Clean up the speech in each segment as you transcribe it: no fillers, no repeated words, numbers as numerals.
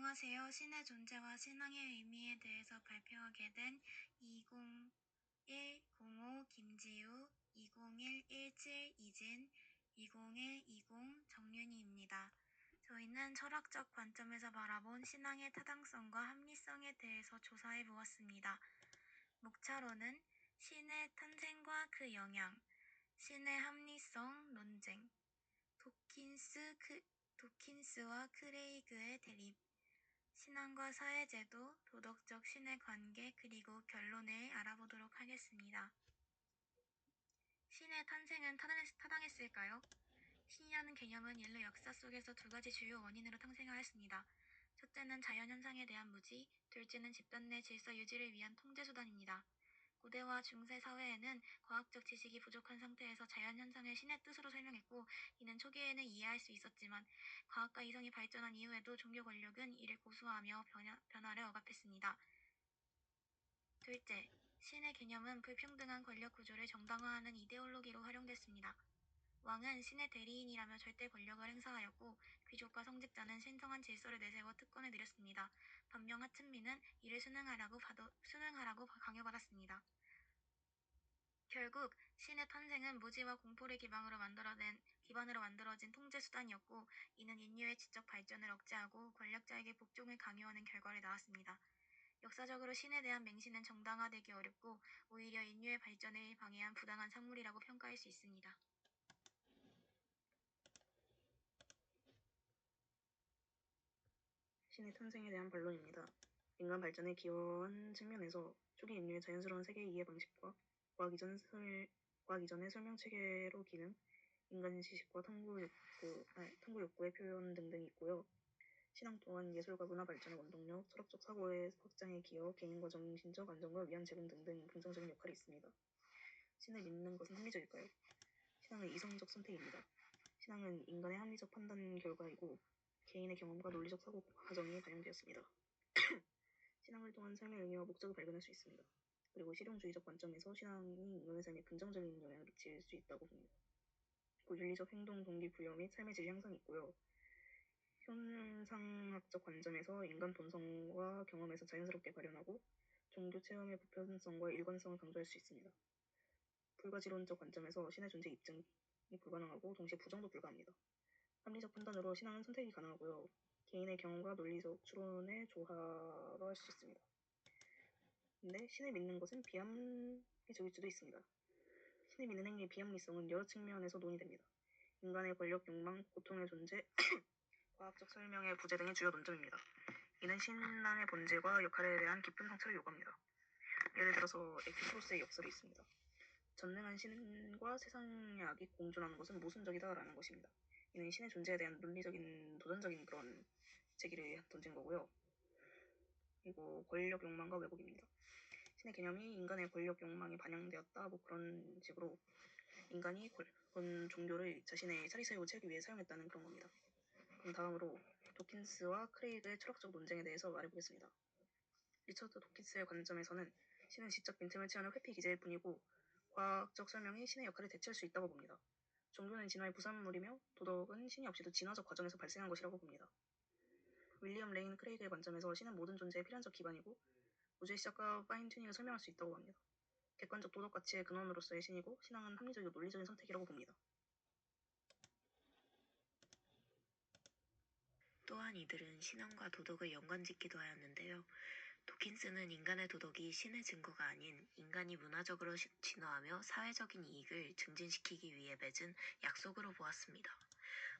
안녕하세요. 신의 존재와 신앙의 의미에 대해서 발표하게 된 201005 김지우, 201117 이진, 2020 정윤희입니다. 저희는 철학적 관점에서 바라본 신앙의 타당성과 합리성에 대해서 조사해 보았습니다. 목차로는 신의 탄생과 그 영향, 신의 합리성 논쟁, 도킨스와 크레이그의 대립, 신앙과 사회제도, 도덕적 신의 관계, 그리고 결론을 알아보도록 하겠습니다. 신의 탄생은 타당했을까요? 신이라는 개념은 인류 역사 속에서 두 가지 주요 원인으로 탄생하였습니다. 첫째는 자연현상에 대한 무지, 둘째는 집단 내 질서 유지를 위한 통제수단입니다. 고대와 중세 사회에는 과학적 지식이 부족한 상태에서 자연현상을 신의 뜻으로 설명했고, 이는 초기에는 이해할 수 있었지만 과학과 이성이 발전한 이후에도 종교 권력은 이를 고수하며 변화를 억압했습니다. 둘째, 신의 개념은 불평등한 권력 구조를 정당화하는 이데올로기로 활용됐습니다. 왕은 신의 대리인이라며 절대 권력을 행사하였고, 귀족과 성직자는 신성한 질서를 내세워 특권을 누렸습니다. 반면 하층민은 이를 순응하라고 강요받았습니다. 결국 신의 탄생은 무지와 공포를 기반으로 만들어진 통제수단이었고, 이는 인류의 지적 발전을 억제하고 권력자에게 복종을 강요하는 결과를 낳았습니다. 역사적으로 신에 대한 맹신은 정당화되기 어렵고 오히려 인류의 발전을 방해한 부당한 산물이라고 평가할 수 있습니다. 신의 탄생에 대한 반론입니다. 인간 발전에 기여한 측면에서 초기 인류의 자연스러운 세계 이해 방식과 과학 이전의 설명체계로 기능, 인간 지식과 탐구 욕구의 표현 등등이 있고요. 신앙 또한 예술과 문화 발전의 원동력, 철학적 사고의 확장에 기여, 개인과 정신적 안정과 위안 제공 등등 긍정적인 역할이 있습니다. 신을 믿는 것은 합리적일까요? 신앙은 이성적 선택입니다. 신앙은 인간의 합리적 판단 결과이고 개인의 경험과 논리적 사고 과정이 반영되었습니다. 신앙을 통한 삶의 의미와 목적을 발견할 수 있습니다. 그리고 실용주의적 관점에서 신앙이 인간의 삶에 긍정적인 영향을 미칠 수 있다고 봅니다. 윤리적 행동 동기부여 및 삶의 질 향상이 있고요. 현상학적 관점에서 인간 본성과 경험에서 자연스럽게 발현하고 종교 체험의 보편성과 일관성을 강조할 수 있습니다. 불가지론적 관점에서 신의 존재 입증이 불가능하고 동시에 부정도 불가합니다. 합리적 판단으로 신앙은 선택이 가능하고요. 개인의 경험과 논리적 추론을 조화할 수 있습니다. 근데 신을 믿는 것은 비합리적일 수도 있습니다. 신을 믿는 행위의 비합리성은 여러 측면에서 논의됩니다. 인간의 권력 욕망, 고통의 존재, 과학적 설명의 부재 등이 주요 논점입니다. 이는 신앙의 본질과 역할에 대한 깊은 성찰을 요구합니다. 예를 들어서 에피쿠로스의 역설이 있습니다. 전능한 신과 세상의 악이 공존하는 것은 모순적이다라는 것입니다. 이는 신의 존재에 대한 논리적인 도전적인 그런 제기를 던진 거고요. 그리고 권력 욕망과 왜곡입니다. 신의 개념이 인간의 권력 욕망이 반영되었다 그런 식으로 인간이 그런 종교를 자신의 사리사욕을 채우기 위해 사용했다는 그런 겁니다. 그럼 다음으로 도킨스와 크레이그의 철학적 논쟁에 대해서 말해보겠습니다. 리처드 도킨스의 관점에서는 신은 지적 빈틈을 채우는 회피 기제일 뿐이고 과학적 설명이 신의 역할을 대체할 수 있다고 봅니다. 종교는 진화의 부산물이며 도덕은 신이 없이도 진화적 과정에서 발생한 것이라고 봅니다. 윌리엄 레인 크레이그의 관점에서 신은 모든 존재의 필연적 기반이고 우주의 시작과 파인튜닝을 설명할 수 있다고 합니다. 객관적 도덕 가치의 근원으로서의 신이고 신앙은 합리적이고 논리적인 선택이라고 봅니다. 또한 이들은 신앙과 도덕을 연관짓기도 하였는데요. 도킨스는 인간의 도덕이 신의 증거가 아닌 인간이 문화적으로 진화하며 사회적인 이익을 증진시키기 위해 맺은 약속으로 보았습니다.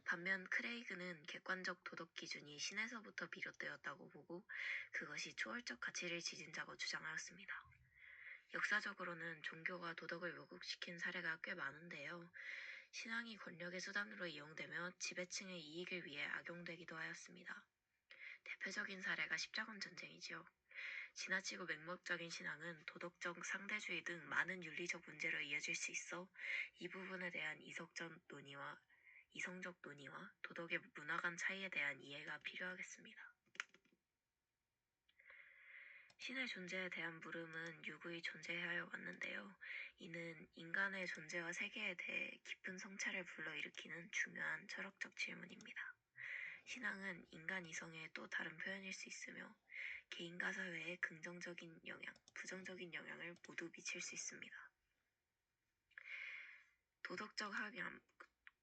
반면 크레이그는 객관적 도덕 기준이 신에서부터 비롯되었다고 보고 그것이 초월적 가치를 지닌 자고 주장하였습니다. 역사적으로는 종교가 도덕을 왜곡시킨 사례가 꽤 많은데요. 신앙이 권력의 수단으로 이용되며 지배층의 이익을 위해 악용되기도 하였습니다. 대표적인 사례가 십자군 전쟁이죠. 지나치고 맹목적인 신앙은 도덕적 상대주의 등 많은 윤리적 문제로 이어질 수 있어 이 부분에 대한 이성적 논의와 도덕의 문화 간 차이에 대한 이해가 필요하겠습니다. 신의 존재에 대한 물음은 유구히 존재하여 왔는데요. 이는 인간의 존재와 세계에 대해 깊은 성찰을 불러일으키는 중요한 철학적 질문입니다. 신앙은 인간 이성의 또 다른 표현일 수 있으며 개인과 사회에 긍정적인 영향, 부정적인 영향을 모두 미칠 수 있습니다. 도덕적 합의함,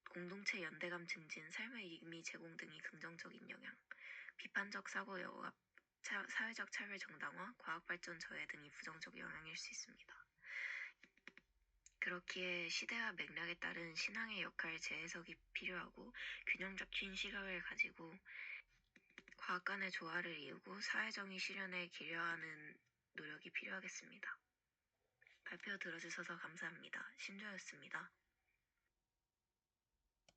공동체 연대감 증진, 삶의 의미 제공 등이 긍정적인 영향, 비판적 사고 여합, 사회적 차별 정당화, 과학발전 저해 등이 부정적 영향일 수 있습니다. 그렇기에 시대와 맥락에 따른 신앙의 역할 재해석이 필요하고 균형 잡힌 시각을 가지고 과학 간의 조화를 이루고 사회정의 실현에 기여하는 노력이 필요하겠습니다. 발표 들어주셔서 감사합니다. 신조였습니다.